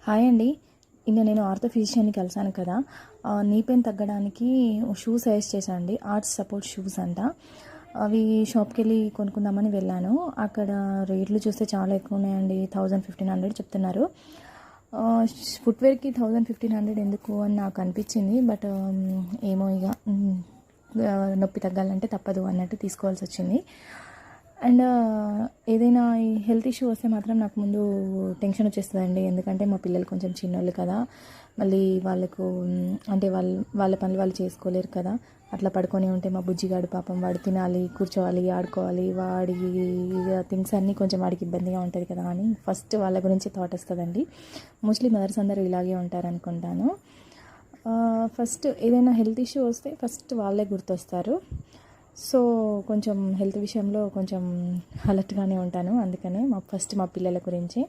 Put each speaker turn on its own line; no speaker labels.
Hi అండి. నేను ortho ఫిజిషియన్ని కలిసాను కదా. నీ పెయిన్ తగ్గడానికి షూస్ సజెస్ట్ చేశాను అండి. ఆర్ట్స్ సపోర్ట్ షూస్ అంట. అవి షాప్కి వెళ్ళి కొనుక్కుందామని వెళ్ళాను. అక్కడ రేట్లు చూస్తే చాలా ఎక్కువ ఉన్నాయండి. 1000-1500 చెప్తున్నారు. ఫుట్వేర్కి 1000-1500 ఎందుకు అని నాకు అనిపించింది. బట్ ఏమో ఇక నొప్పి తగ్గాలంటే తప్పదు అన్నట్టు తీసుకోవాల్సి వచ్చింది. అండ్ ఏదైనా ఈ హెల్త్ ఇష్యూ వస్తే మాత్రం నాకు ముందు టెన్షన్ వచ్చేస్తుందండి. ఎందుకంటే మా పిల్లలు కొంచెం చిన్నోళ్ళు కదా. మళ్ళీ వాళ్ళకు అంటే వాళ్ళ పనులు వాళ్ళు చేసుకోలేరు కదా. అట్లా పడుకొని ఉంటే మా బుజ్జిగాడు పాపం వాడు తినాలి, కూర్చోవాలి, ఆడుకోవాలి, వాడి థింగ్స్ అన్నీ కొంచెం వాడికి ఇబ్బందిగా ఉంటుంది కదా అని ఫస్ట్ వాళ్ళ గురించి థాట్ వస్తుందండి. మోస్ట్లీ మదర్స్ అందరూ ఇలాగే ఉంటారనుకుంటాను. ఫస్ట్ ఏదైనా హెల్త్ ఇష్యూ వస్తే ఫస్ట్ వాళ్ళే గుర్తొస్తారు. సో కొంచెం హెల్త్ విషయంలో కొంచెం అలర్ట్గానే ఉంటాను. అందుకనే ఫస్ట్ మా పిల్లల గురించి